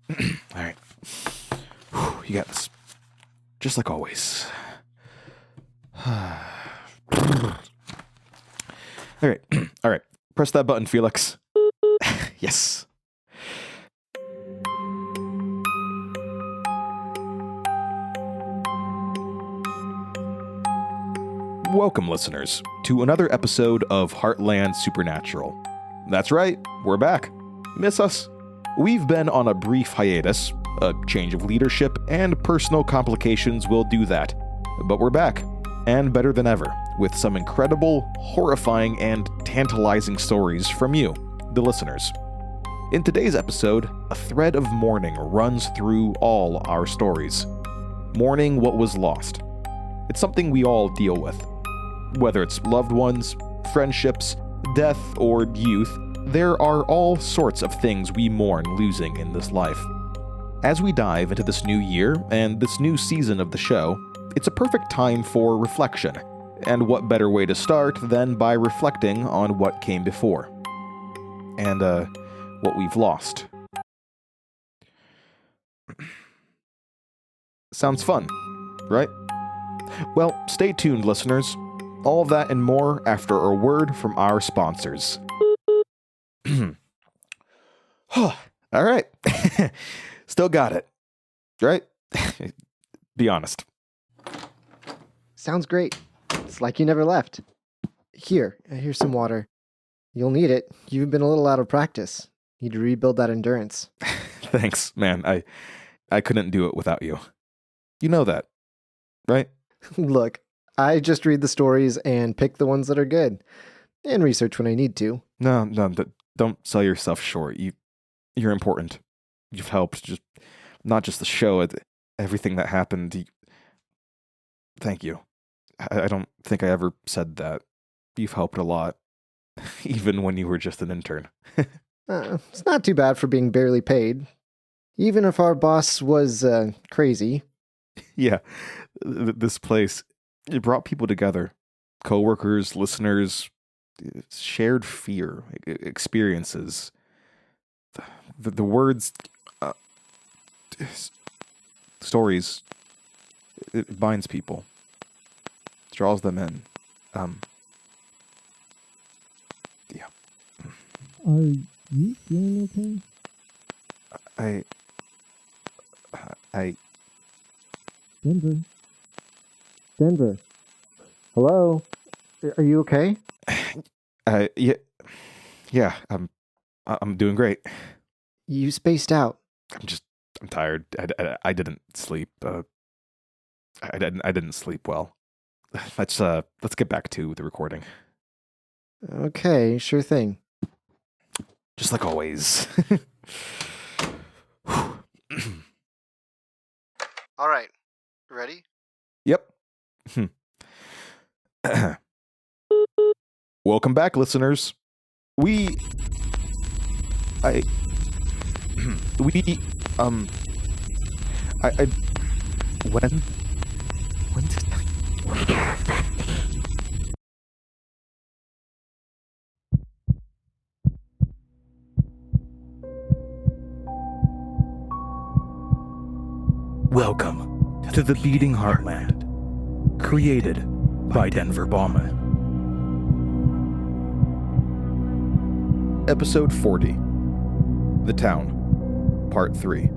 All right. Whew, you got this. Just like always. All right. All right. Press that button, Felix. Yes. Welcome, listeners, to another episode of Heartland Supernatural. That's right, we're back. Miss us? We've been on a brief hiatus. A change of leadership and personal complications will do that. But we're back, and better than ever, with some incredible, horrifying, and tantalizing stories from you, the listeners. In today's episode, a thread of mourning runs through all our stories. Mourning what was lost. It's something we all deal with. Whether it's loved ones, friendships, death, or youth, there are all sorts of things we mourn losing in this life. As we dive into this new year and this new season of the show, it's a perfect time for reflection. And what better way to start than by reflecting on what came before? And, what we've lost. Sounds fun, right? Well, stay tuned, listeners. All of that and more after a word from our sponsors. All right. Still got it. Right? Be honest. Sounds great. It's like you never left. Here's some water. You'll need it. You've been a little out of practice. Need to rebuild that endurance. Thanks, man. I couldn't do it without you. You know that, right? Look, I just read the stories and pick the ones that are good. And research when I need to. No, don't sell yourself short. You're important. You've helped, not just the show, everything that happened. Thank you. I don't think I ever said that. You've helped a lot, even when you were just an intern. It's not too bad for being barely paid. Even if our boss was crazy. Yeah, this place, it brought people together. Coworkers, listeners, shared fear, experiences. The words, stories, it binds people, draws them in. Yeah. Are you feeling okay? I... Denver. Hello? Are you okay? Yeah, I'm doing great. You spaced out. I'm tired. I didn't sleep. I didn't sleep well. Let's get back to the recording. Okay, sure thing. Just like always. All right. Ready? Yep. Welcome back, listeners. When did Welcome to the Beating Heartland, created by Denver Baughman. Episode 40, The Town, Part 3.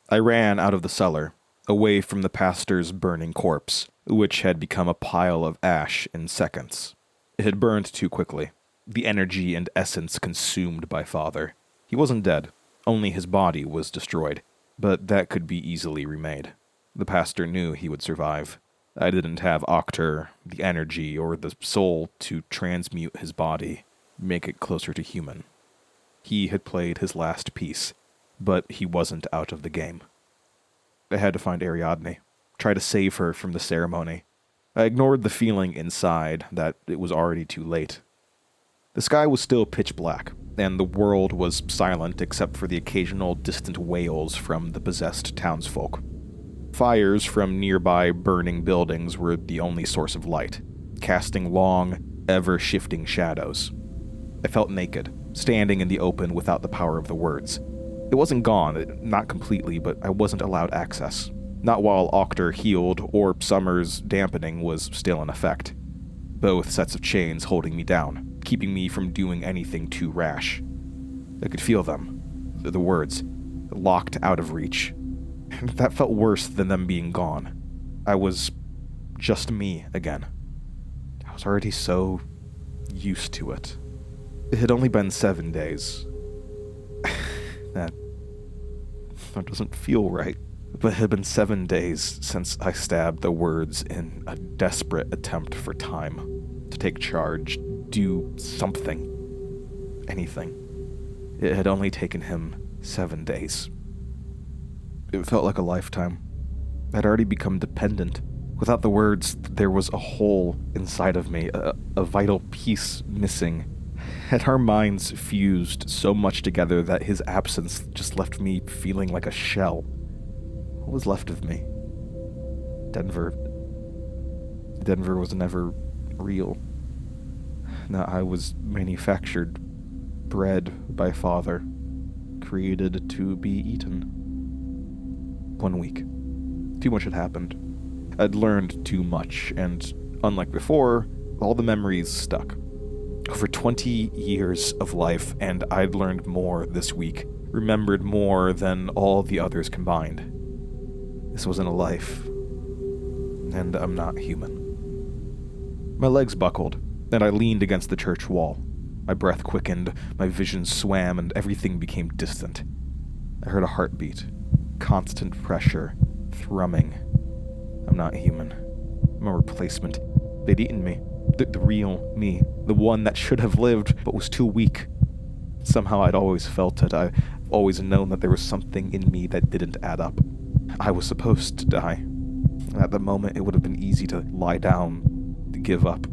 I ran out of the cellar, away from the pastor's burning corpse, which had become a pile of ash in seconds. It had burned too quickly, the energy and essence consumed by Father. He wasn't dead, only his body was destroyed, but that could be easily remade. The pastor knew he would survive. I didn't have Arcter, the energy, or the soul to transmute his body, make it closer to human. He had played his last piece, but he wasn't out of the game. I had to find Ariadne, try to save her from the ceremony. I ignored the feeling inside that it was already too late. The sky was still pitch black, and the world was silent except for the occasional distant wails from the possessed townsfolk. Fires from nearby burning buildings were the only source of light, casting long, ever-shifting shadows. I felt naked, standing in the open without the power of the words. It wasn't gone, not completely, but I wasn't allowed access. Not while Octor healed or Summer's dampening was still in effect. Both sets of chains holding me down, keeping me from doing anything too rash. I could feel them, the words, locked out of reach. And that felt worse than them being gone. I was just me again. I was already so used to it. It had only been 7 days. That doesn't feel right. But it had been 7 days since I stabbed the words in a desperate attempt for time, to take charge, do something, anything. It had only taken him 7 days. It felt like a lifetime. I'd already become dependent. Without the words, there was a hole inside of me, a vital piece missing. Had our minds fused so much together that his absence just left me feeling like a shell? What was left of me? Denver was never real. No, I was manufactured, bred by father, created to be eaten. 1 week. Too much had happened. I'd learned too much, and unlike before, all the memories stuck. Over 20 years of life, and I'd learned more this week, remembered more than all the others combined. This wasn't a life, and I'm not human. My legs buckled, and I leaned against the church wall. My breath quickened, my vision swam, and everything became distant. I heard a heartbeat, constant pressure, thrumming. I'm not human. I'm a replacement. They'd eaten me. The real me. The one that should have lived, but was too weak. Somehow I'd always felt it. I've always known that there was something in me that didn't add up. I was supposed to die. At the moment, it would have been easy to lie down, to give up.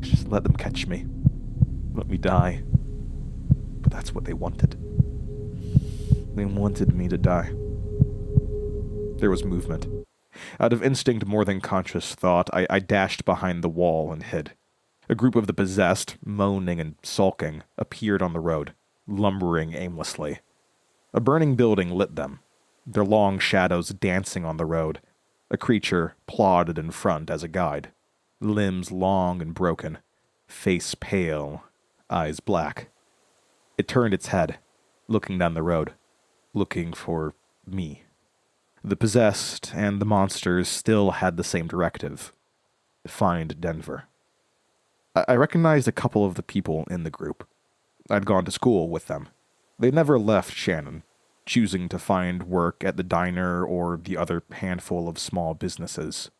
Just let them catch me. Let me die. But that's what they wanted. They wanted me to die. There was movement. Out of instinct more than conscious thought, I dashed behind the wall and hid. A group of the possessed, moaning and sulking, appeared on the road, lumbering aimlessly. A burning building lit them, their long shadows dancing on the road. A creature plodded in front as a guide, limbs long and broken, face pale, eyes black. It turned its head, looking down the road, looking for me. The possessed and the monsters still had the same directive: find Denver. I recognized a couple of the people in the group. I'd gone to school with them. They never left Shannon, choosing to find work at the diner or the other handful of small businesses.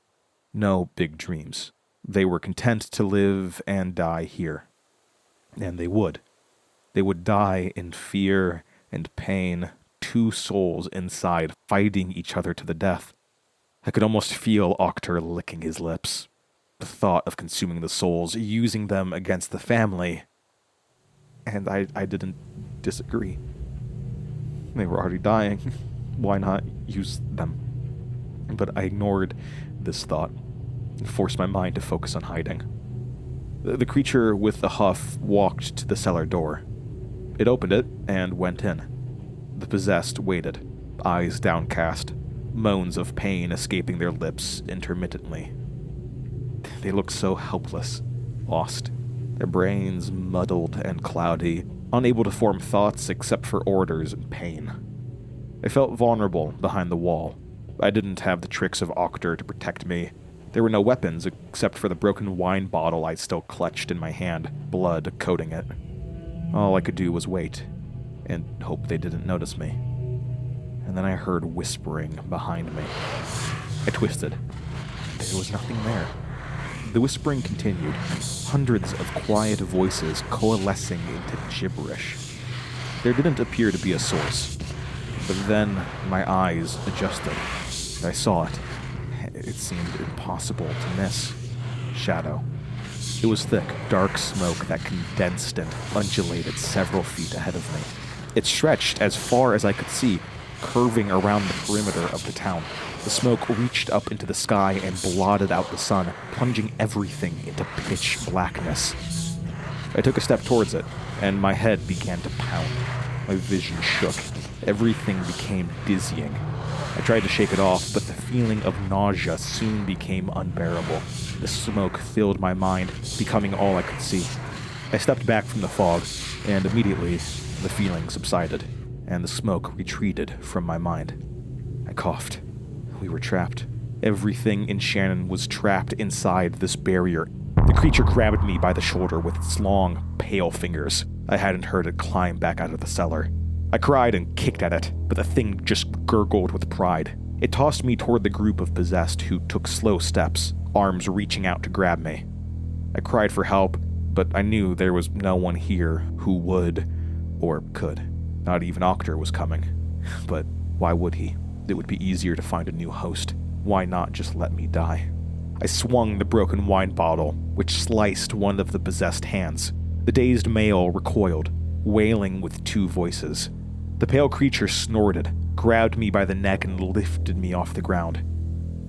No big dreams. They were content to live and die here. And they would. They would die in fear and pain, two souls inside fighting each other to the death. I could almost feel Octor licking his lips. The thought of consuming the souls, using them against the family. And I didn't disagree. They were already dying. Why not use them? But I ignored this thought and forced my mind to focus on hiding. The creature with the huff walked to the cellar door. It opened it and went in. The possessed waited, eyes downcast, moans of pain escaping their lips intermittently. They looked so helpless, lost, their brains muddled and cloudy, unable to form thoughts except for orders and pain. I felt vulnerable behind the wall. I didn't have the tricks of Octor to protect me. There were no weapons except for the broken wine bottle I still clutched in my hand, blood coating it. All I could do was wait, and hope they didn't notice me. And then I heard whispering behind me. I twisted. There was nothing there. The whispering continued, hundreds of quiet voices coalescing into gibberish. There didn't appear to be a source. But then my eyes adjusted. I saw it. It seemed impossible to miss. Shadow. It was thick, dark smoke that condensed and undulated several feet ahead of me. It stretched as far as I could see, curving around the perimeter of the town. The smoke reached up into the sky and blotted out the sun, plunging everything into pitch blackness. I took a step towards it, and my head began to pound. My vision shook. Everything became dizzying. I tried to shake it off, but the feeling of nausea soon became unbearable. The smoke filled my mind, becoming all I could see. I stepped back from the fog, and immediately the feeling subsided, and the smoke retreated from my mind. I coughed. We were trapped. Everything in Shannon was trapped inside this barrier. The creature grabbed me by the shoulder with its long, pale fingers. I hadn't heard it climb back out of the cellar. I cried and kicked at it, but the thing just gurgled with pride. It tossed me toward the group of possessed who took slow steps, arms reaching out to grab me. I cried for help, but I knew there was no one here who would, or could. Not even Octor was coming. But why would he? It would be easier to find a new host. Why not just let me die? I swung the broken wine bottle, which sliced one of the possessed hands. The dazed male recoiled, wailing with two voices. The pale creature snorted, grabbed me by the neck, and lifted me off the ground.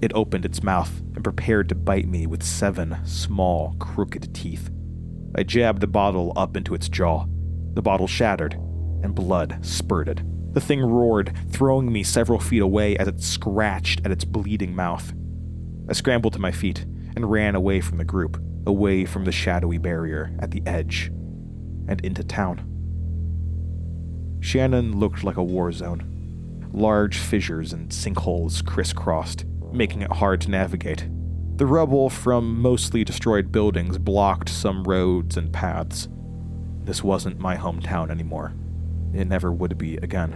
It opened its mouth and prepared to bite me with 7 small, crooked teeth. I jabbed the bottle up into its jaw. The bottle shattered, and blood spurted. The thing roared, throwing me several feet away as it scratched at its bleeding mouth. I scrambled to my feet and ran away from the group, away from the shadowy barrier at the edge, and into town. Shannon looked like a war zone. Large fissures and sinkholes crisscrossed, making it hard to navigate. The rubble from mostly destroyed buildings blocked some roads and paths. This wasn't my hometown anymore. It never would be again.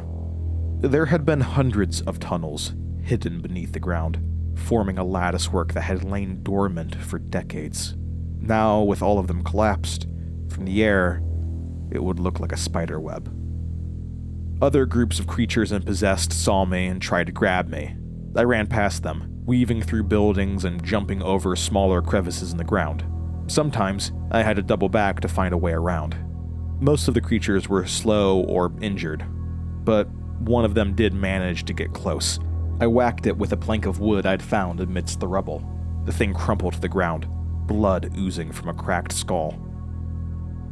There had been hundreds of tunnels hidden beneath the ground, forming a latticework that had lain dormant for decades. Now, with all of them collapsed, from the air, it would look like a spider web. Other groups of creatures and possessed saw me and tried to grab me. I ran past them, weaving through buildings and jumping over smaller crevices in the ground. Sometimes, I had to double back to find a way around. Most of the creatures were slow or injured, but one of them did manage to get close. I whacked it with a plank of wood I'd found amidst the rubble. The thing crumpled to the ground, blood oozing from a cracked skull.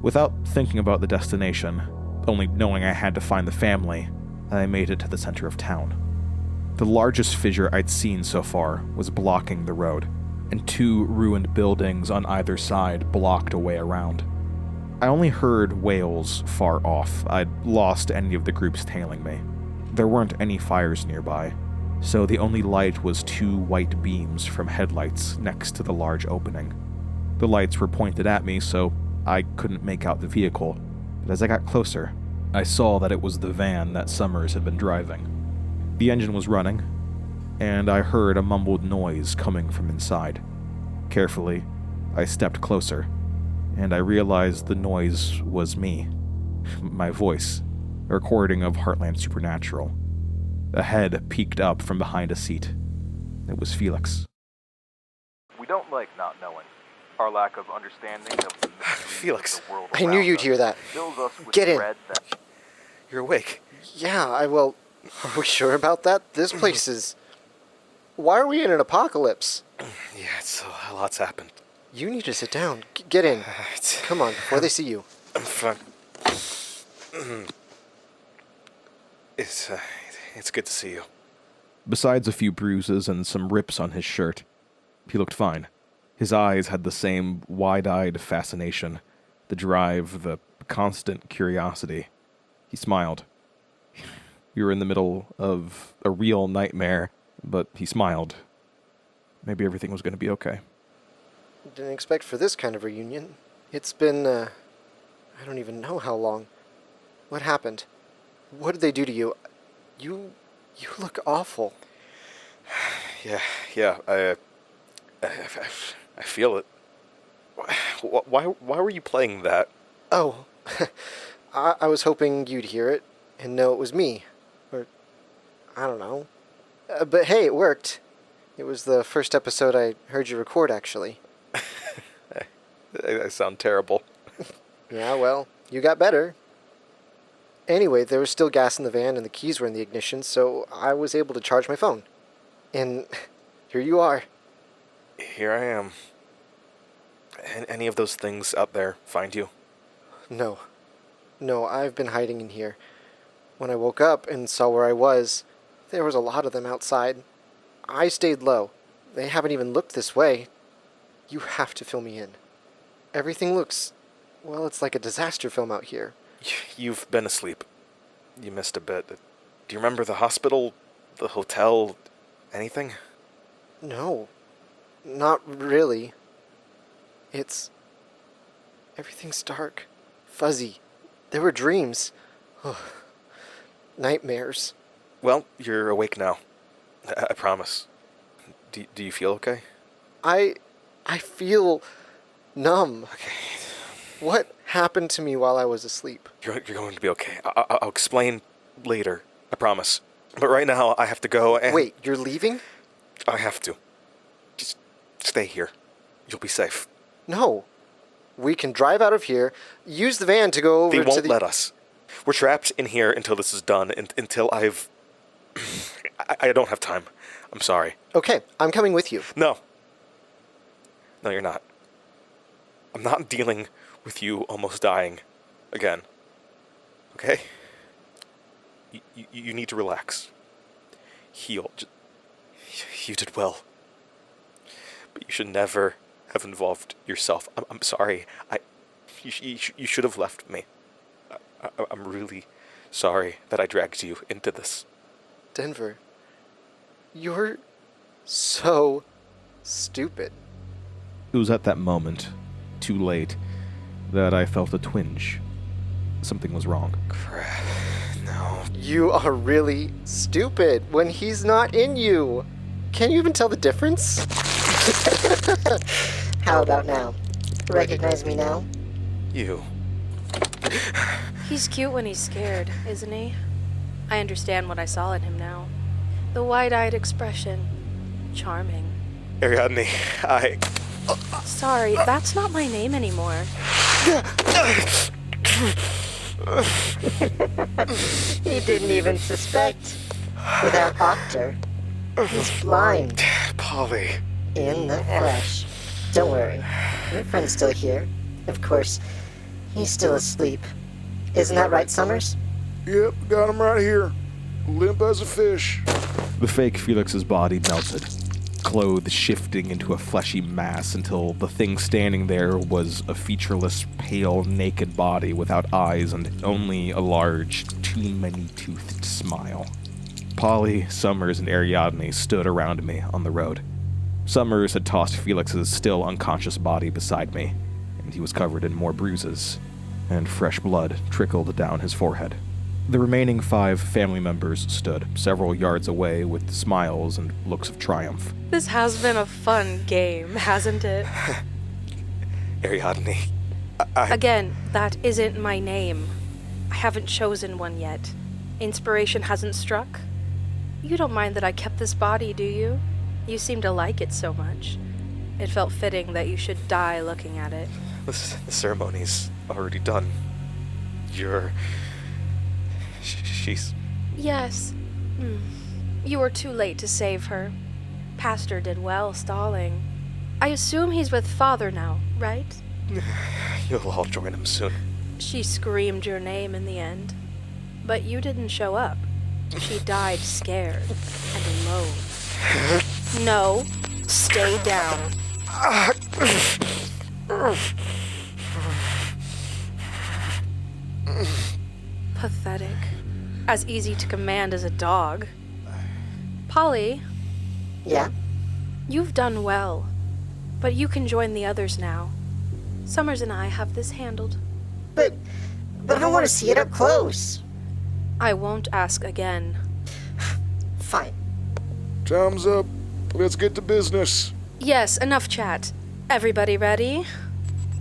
Without thinking about the destination, only knowing I had to find the family, I made it to the center of town. The largest fissure I'd seen so far was blocking the road, and 2 ruined buildings on either side blocked a way around. I only heard wails far off. I'd lost any of the groups tailing me. There weren't any fires nearby, so the only light was 2 white beams from headlights next to the large opening. The lights were pointed at me, so I couldn't make out the vehicle, but as I got closer, I saw that it was the van that Summers had been driving. The engine was running, and I heard a mumbled noise coming from inside. Carefully, I stepped closer, and I realized the noise was me. My voice, a recording of Heartland Supernatural. A head peeked up from behind a seat. It was Felix. We don't like not knowing. Our lack of understanding of the Felix, of the world I knew around you'd us hear that. fills us with Get in. dread that You're awake. Yeah, are we sure about that? This place is... Why are we in an apocalypse? Yeah, a lot's happened. You need to sit down. Get in. Come on, before they see you. I'm fine. It's good to see you. Besides a few bruises and some rips on his shirt, he looked fine. His eyes had the same wide-eyed fascination, the drive, the constant curiosity. He smiled. We were in the middle of a real nightmare, but he smiled. Maybe everything was going to be okay. Didn't expect for this kind of reunion. It's been, I don't even know how long. What happened? What did they do to you? You look awful. Yeah, I feel it. Why were you playing that? Oh, I was hoping you'd hear it and know it was me. Or, I don't know. But hey, it worked. It was the first episode I heard you record, actually. I sound terrible. Yeah, well, you got better. Anyway, there was still gas in the van and the keys were in the ignition, so I was able to charge my phone. And here you are. Here I am. Any of those things out there find you? No, I've been hiding in here. When I woke up and saw where I was, there was a lot of them outside. I stayed low. They haven't even looked this way. You have to fill me in. Everything looks, well, it's like a disaster film out here. You've been asleep. You missed a bit. Do you remember the hospital, the hotel, anything? No, not really. Everything's dark, fuzzy. There were dreams. Nightmares. Well, you're awake now. I promise. Do you feel okay? I feel numb. Okay. What happened to me while I was asleep? You're going to be okay. I'll explain later. I promise. But right now, I have to go and... Wait, you're leaving? I have to. Just stay here. You'll be safe. No. We can drive out of here, use the van to go over to They won't let us. We're trapped in here until this is done, until I've... I don't have time. I'm sorry. Okay, I'm coming with you. No. No, you're not. I'm not dealing with you almost dying again. Okay? You need to relax. Heal. You did well. But you should never have involved yourself. I'm sorry. You should have left me. I'm really sorry that I dragged you into this. Denver, you're so stupid. It was at that moment, too late, that I felt a twinge. Something was wrong. Crap. No. You are really stupid when he's not in you. Can you even tell the difference? How about now? Recognize me now? You. He's cute when he's scared, isn't he? I understand what I saw in him now. The wide-eyed expression. Charming. Ariadne, Sorry, that's not my name anymore. He didn't even suspect. Without Octor, he's blind. Polly. In the flesh. Don't worry. Your friend's still here. Of course, he's still asleep. Isn't that right, Summers? Yep, got him right here. Limp as a fish. The fake Felix's body melted, clothes shifting into a fleshy mass until the thing standing there was a featureless, pale, naked body without eyes and only a large, too many-toothed smile. Polly, Summers, and Ariadne stood around me on the road. Summers had tossed Felix's still unconscious body beside me, and he was covered in more bruises, and fresh blood trickled down his forehead. The remaining 5 family members stood several yards away with smiles and looks of triumph. This has been a fun game, hasn't it? Ariadne, Again, that isn't my name. I haven't chosen one yet. Inspiration hasn't struck. You don't mind that I kept this body, do you? You seem to like it so much. It felt fitting that you should die looking at it. the ceremony's already done. She's... Yes. You were too late to save her. Pastor did well stalling. I assume he's with Father now, right? You'll all join him soon. She screamed your name in the end. But you didn't show up. She died scared and alone. No, stay down. Pathetic. As easy to command as a dog. Polly, Yeah? you've done well. But you can join the others now. Summers and I have this handled. But I want to see it up close. I won't ask again. Fine. Time's up. Let's get to business. Yes, enough chat. Everybody ready?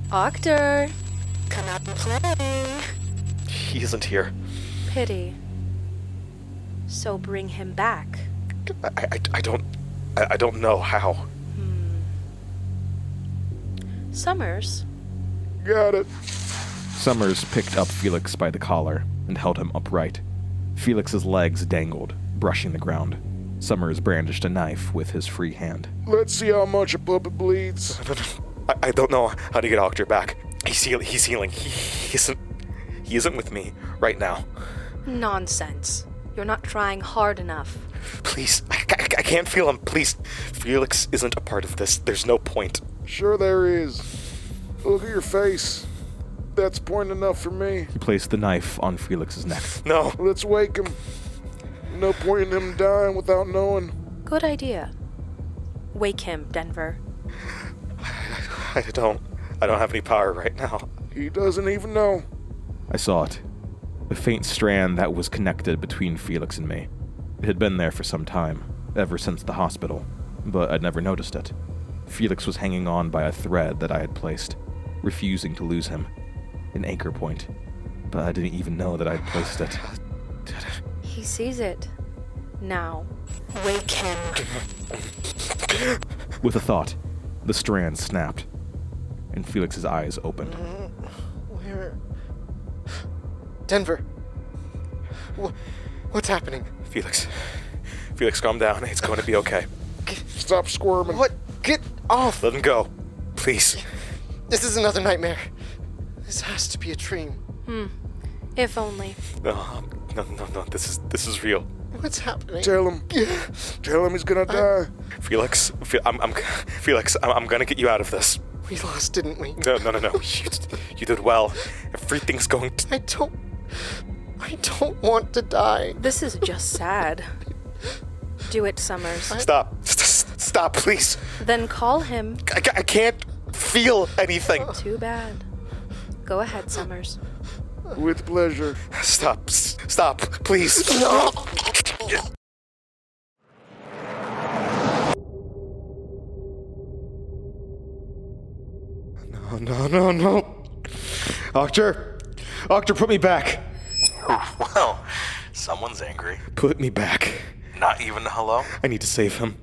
Octor, come out and play. He isn't here. Pity. So bring him back. I don't know how. Summers, Got it. Summers picked up Felix by the collar, and held him upright. Felix's legs dangled, brushing the ground. Summers brandished a knife with his free hand. Let's see how much a puppet bleeds. I don't know how to get Alger back. He's healing. He isn't with me right now. Nonsense. You're not trying hard enough. Please, I can't feel him. Please, Felix isn't a part of this. There's no point. Sure there is. Look at your face. That's point enough for me. He placed the knife on Felix's neck. No. Let's wake him. No point in him dying without knowing. Good idea. Wake him, Denver. I don't have any power right now. He doesn't even know. I saw it. A faint strand that was connected between Felix and me. It had been there for some time, ever since the hospital, but I'd never noticed it. Felix was hanging on by a thread that I had placed, refusing to lose him. An anchor point. But I didn't even know that I'd placed it. He sees it. Now. Wake him. With a thought, the strand snapped, and Felix's eyes opened. Where? Denver. What's happening? Felix, calm down. It's going to be okay. Stop squirming. What? Get off! Let him go. Please. This is another nightmare. This has to be a dream. If only. No. This is real. What's happening? Tell him he's gonna die. Felix, I'm gonna get you out of this. We lost, didn't we? No. You did well. Everything's going to... I don't want to die. This is just sad. Do it, Summers. Stop, please. Then call him. I can't feel anything. Too bad. Go ahead, Summers. With pleasure. Stop, please. No. No. Archer, put me back. Well, someone's angry. Put me back. Not even a hello? I need to save him.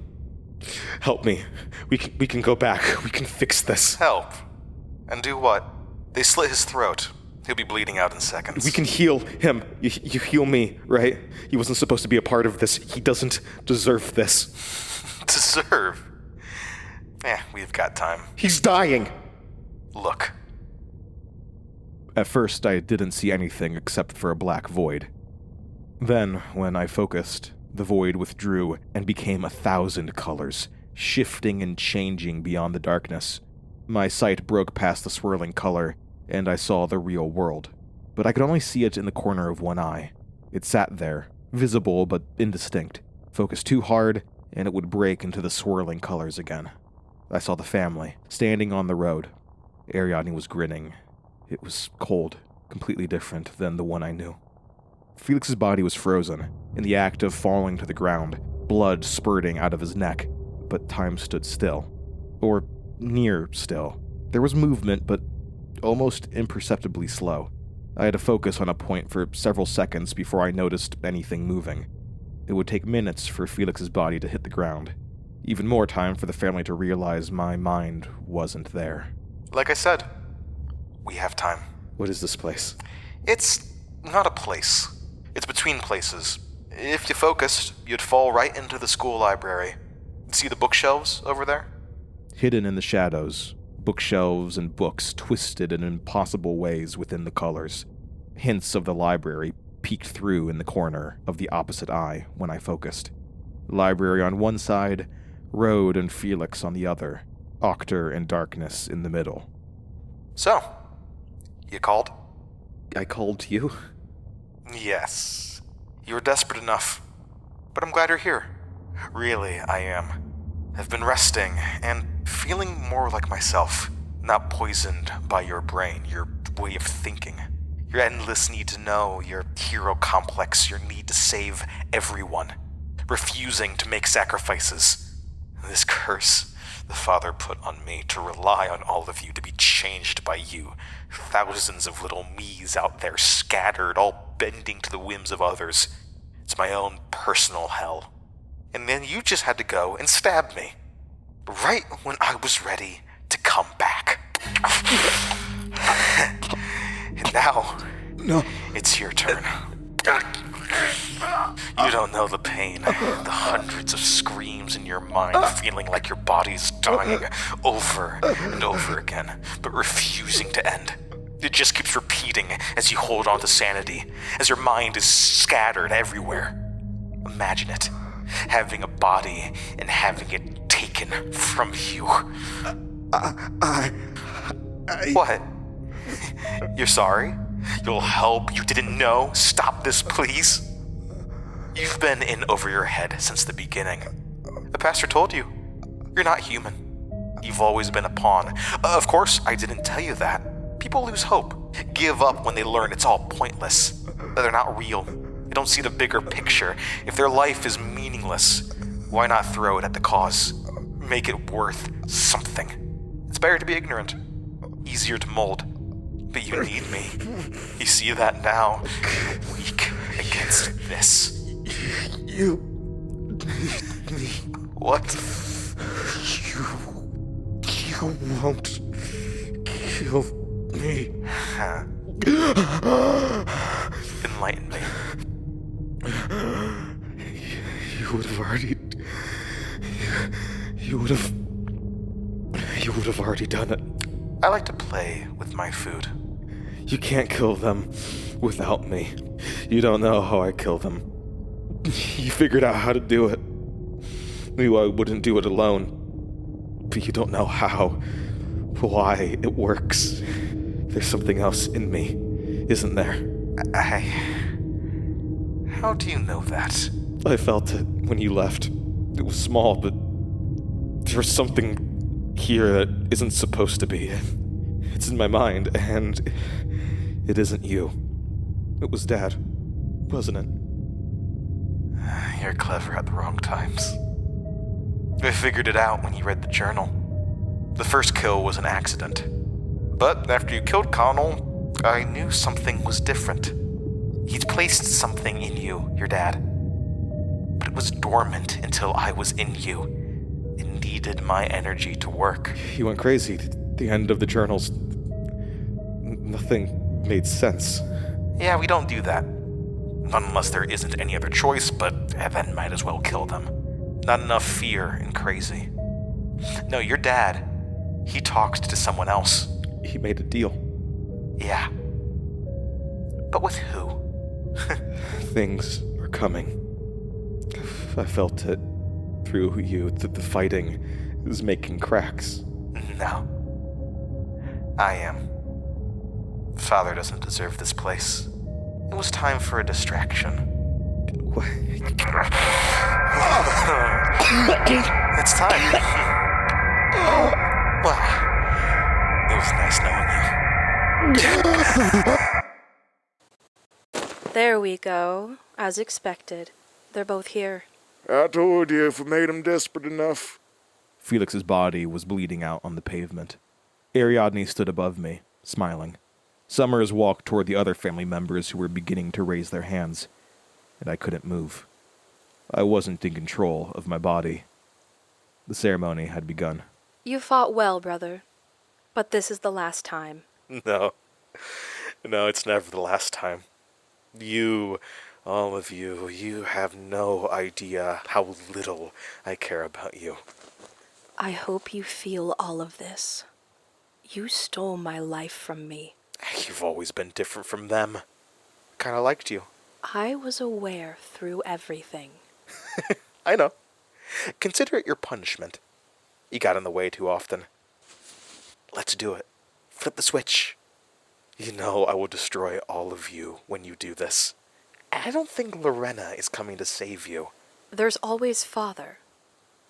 Help me. We can go back. We can fix this. Help? And do what? They slit his throat. He'll be bleeding out in seconds. We can heal him. You heal me, right? He wasn't supposed to be a part of this. He doesn't deserve this. Deserve? We've got time. He's dying. Look. At first, I didn't see anything except for a black void. Then, when I focused, the void withdrew and became 1,000 colors, shifting and changing beyond the darkness. My sight broke past the swirling color, and I saw the real world. But I could only see it in the corner of one eye. It sat there, visible but indistinct. Focused too hard, and it would break into the swirling colors again. I saw the family, standing on the road. Ariadne was grinning. It was cold, completely different than the one I knew. Felix's body was frozen, in the act of falling to the ground, blood spurting out of his neck, but time stood still. Or near still. There was movement, but almost imperceptibly slow. I had to focus on a point for several seconds before I noticed anything moving. It would take minutes for Felix's body to hit the ground. Even more time for the family to realize my mind wasn't there. Like I said, we have time. What is this place? It's not a place. It's between places. If you focused, you'd fall right into the school library. See the bookshelves over there? Hidden in the shadows, bookshelves and books twisted in impossible ways within the colors. Hints of the library peeked through in the corner of the opposite eye when I focused. Library on one side, road and Felix on the other, Octor and darkness in the middle. So, you called? I called you? Yes. You were desperate enough. But I'm glad you're here. Really, I am. I've been resting and feeling more like myself, not poisoned by your brain, your way of thinking, your endless need to know, your hero complex, your need to save everyone, refusing to make sacrifices. This curse the Father put on me to rely on all of you, to be changed by you. Thousands of little me's out there scattered, all bending to the whims of others. It's my own personal hell. And then you just had to go and stab me. Right when I was ready to come back. And now, it's your turn. You don't know the pain, the hundreds of screams in your mind, feeling like your body's dying over and over again, but refusing to end. It just keeps repeating as you hold on to sanity, as your mind is scattered everywhere. Imagine it, having a body and having it taken from you. What? You're sorry? You'll help? You didn't know? Stop this, please. You've been in over your head since the beginning. The pastor told you. You're not human. You've always been a pawn. Of course, I didn't tell you that. People lose hope, give up when they learn it's all pointless, that they're not real. They don't see the bigger picture. If their life is meaningless, why not throw it at the cause? Make it worth something. It's better to be ignorant, easier to mold. But you need me. You see that now? You're weak against this. You need me. What? You won't kill me. Huh. Enlighten me. You would have already... You would have already done it. I like to play with my food. You can't kill them without me. You don't know how I kill them. You figured out how to do it. Knew I wouldn't do it alone. But you don't know how. Why it works. There's something else in me, isn't there? How do you know that? I felt it when you left. It was small, but there's something here that isn't supposed to be. It's in my mind, and it isn't you. It was Dad, wasn't it? You're clever at the wrong times. I figured it out when you read the journal. The first kill was an accident. But after you killed Connell, I knew something was different. He'd placed something in you, your dad. But it was dormant until I was in you. It needed my energy to work. You went crazy. The end of the journals... Nothing made sense. Yeah, we don't do that. Not unless there isn't any other choice, but then might as well kill them. Not enough fear and crazy. No, your dad, he talked to someone else. He made a deal. Yeah. But with who? Things are coming. I felt it through you. The fighting is making cracks. No. I am. Father doesn't deserve this place. It was time for a distraction. What? It's time. Well, it was nice knowing you. There we go. As expected. They're both here. I told you if we made him desperate enough. Felix's body was bleeding out on the pavement. Ariadne stood above me, smiling. Summers walked toward the other family members who were beginning to raise their hands, and I couldn't move. I wasn't in control of my body. The ceremony had begun. You fought well, brother. But this is the last time. No, it's never the last time. You, all of you, you have no idea how little I care about you. I hope you feel all of this. You stole my life from me. You've always been different from them. Kinda liked you. I was aware through everything. I know. Consider it your punishment. You got in the way too often. Let's do it. Flip the switch. You know I will destroy all of you when you do this. I don't think Lorenna is coming to save you. There's always Father.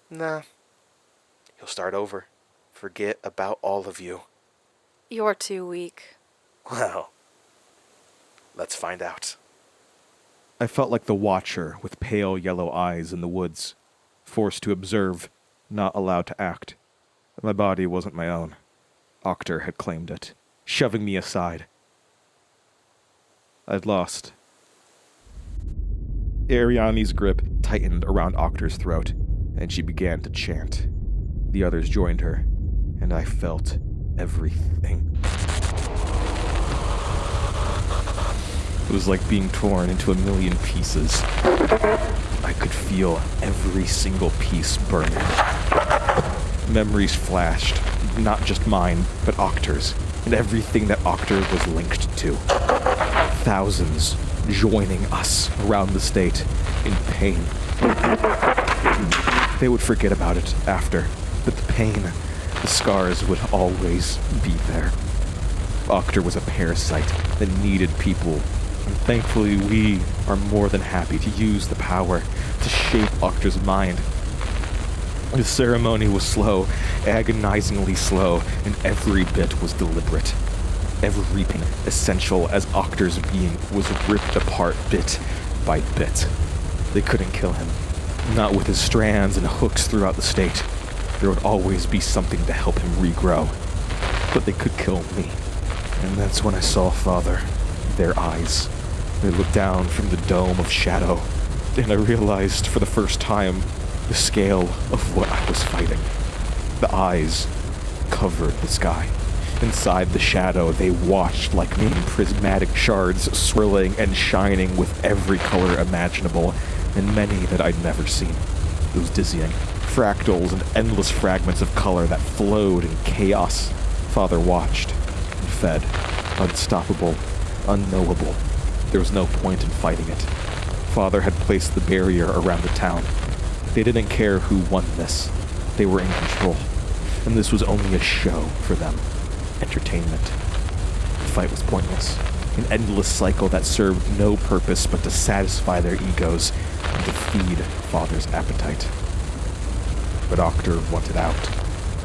Nah. He'll start over. Forget about all of you. You're too weak. Well, let's find out. I felt like the watcher with pale yellow eyes in the woods, forced to observe, not allowed to act. My body wasn't my own. Arcter had claimed it, shoving me aside. I'd lost. Ariadne's grip tightened around Arcter's throat, and she began to chant. The others joined her, and I felt everything. It was like being torn into a million pieces. I could feel every single piece burning. Memories flashed, not just mine, but Octor's, and everything that Octor was linked to. Thousands joining us around the state in pain. They would forget about it after, but the pain, the scars would always be there. Octor was a parasite that needed people, and thankfully we are more than happy to use the power to shape Octor's mind. The ceremony was slow, agonizingly slow, and every bit was deliberate. Every bit essential as Octor's being was ripped apart bit by bit. They couldn't kill him. Not with his strands and hooks throughout the state. There would always be something to help him regrow. But they could kill me. And that's when I saw Father. Their eyes. They looked down from the dome of shadow, and I realized for the first time the scale of what I was fighting. The eyes covered the sky. Inside the shadow, they watched like prismatic shards swirling and shining with every color imaginable, and many that I'd never seen. It was dizzying. Fractals and endless fragments of color that flowed in chaos. Father watched and fed. Unstoppable, unknowable. There was no point in fighting it. Father had placed the barrier around the town. They didn't care who won this. They were in control. And this was only a show for them. Entertainment. The fight was pointless. An endless cycle that served no purpose but to satisfy their egos and to feed Father's appetite. But Octor wanted out.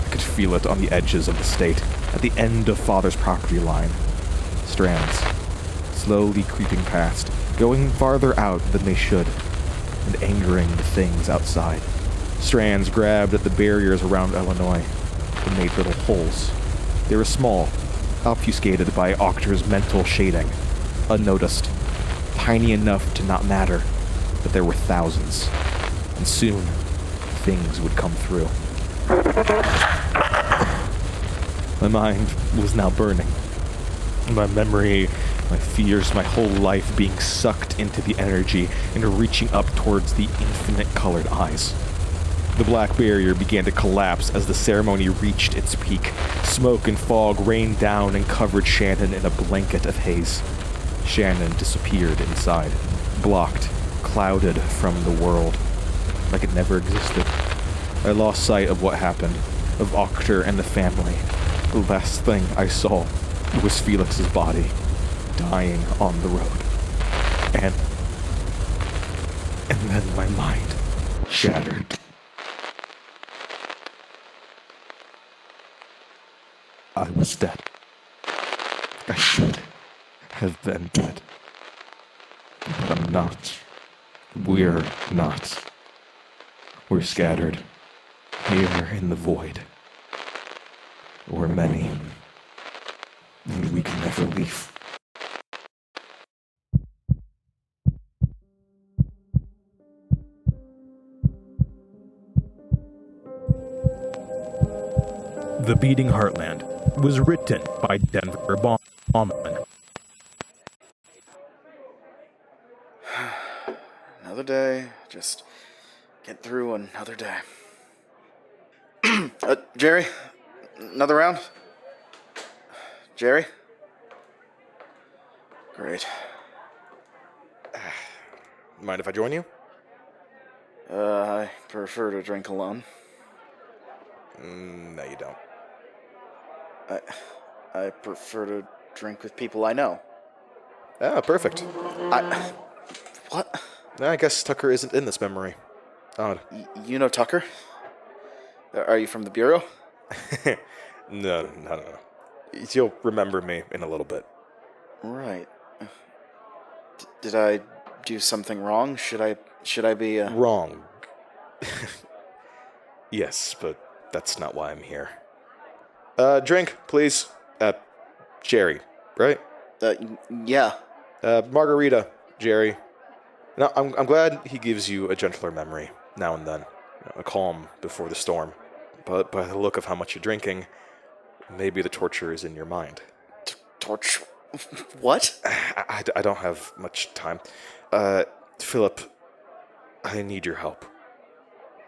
I could feel it on the edges of the state, at the end of Father's property line. Strands, slowly creeping past, going farther out than they should, and angering the things outside. Strands grabbed at the barriers around Illinois and made little holes. They were small, obfuscated by Octor's mental shading, unnoticed, tiny enough to not matter, but there were thousands, and soon things would come through. My mind was now burning. My memory, my fears, my whole life being sucked into the energy and reaching up towards the infinite colored eyes. The black barrier began to collapse as the ceremony reached its peak. Smoke and fog rained down and covered Shannon in a blanket of haze. Shannon disappeared inside, blocked, clouded from the world, like it never existed. I lost sight of what happened, of Octor and the family. The last thing I saw was Felix's body, dying on the road. And then my mind shattered. I was dead. I should have been dead. But I'm not. We're not. We're scattered. Here in the void. We're many. And we can never leave. The Beating Heartland was written by Denver Baughman. Another day, just get through another day. Jerry, another round? Jerry? Great. Mind if I join you? I prefer to drink alone. No, you don't. I prefer to drink with people I know. Ah, perfect. What? I guess Tucker isn't in this memory. Odd. You know Tucker? Are you from the Bureau? No. You'll remember me in a little bit. Right. Did I do something wrong? Should I be, Wrong. Yes, but that's not why I'm here. Drink, please. Jerry, right? Yeah. Margarita, Jerry. Now, I'm glad he gives you a gentler memory now and then, a calm before the storm. But by the look of how much you're drinking, maybe the torture is in your mind. Torture? What? I don't have much time. Philip, I need your help.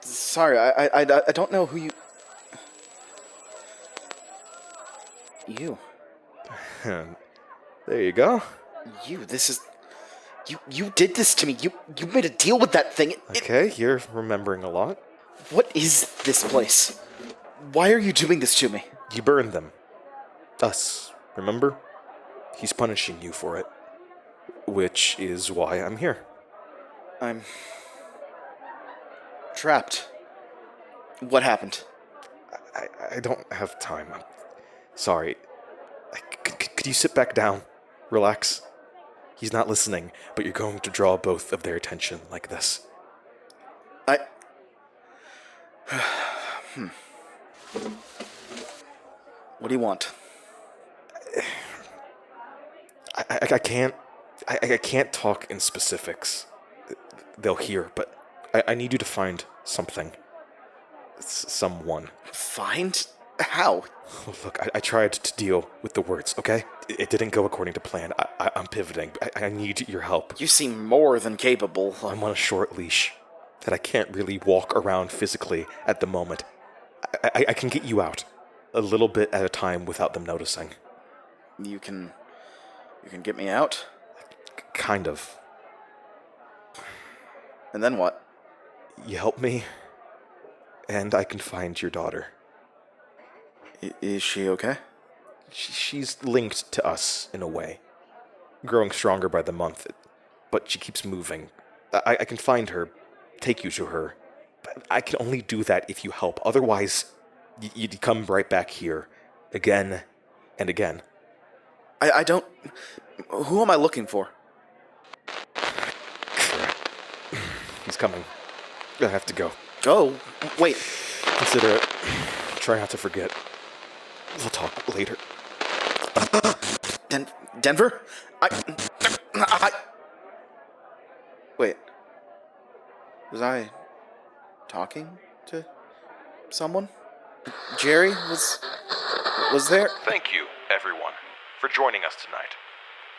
Sorry, I don't know who you... You. There you go. You, this is... You did this to me. You made a deal with that thing. Okay, you're remembering a lot. What is this place? Why are you doing this to me? You burned them. Us, remember? He's punishing you for it. Which is why I'm here. I'm... trapped. What happened? I don't have time. I'm sorry. Could you sit back down? Relax. He's not listening, but you're going to draw both of their attention like this. What do you want? I can't talk in specifics. They'll hear, but I need you to find something. Someone. Find? How? Look, I tried to deal with the words, okay? It didn't go according to plan. I'm pivoting. I need your help. You seem more than capable. I'm on a short leash that I can't really walk around physically at the moment. I can get you out a little bit at a time without them noticing. You can get me out? Kind of. And then what? You help me, and I can find your daughter. Is she okay? She's linked to us in a way. Growing stronger by the month, but she keeps moving. I can find her, take you to her. But I can only do that if you help. Otherwise, you'd come right back here, again and again. I don't... Who am I looking for? He's coming. I have to go. Go? Wait. Consider it. Try not to forget. We'll talk later. Denver? Wait. Was I talking to someone? Jerry was there? Thank you, everyone, for joining us tonight.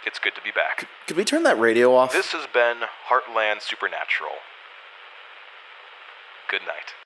It's good to be back. Could we turn that radio off? This has been Heartland Supernatural. Good night.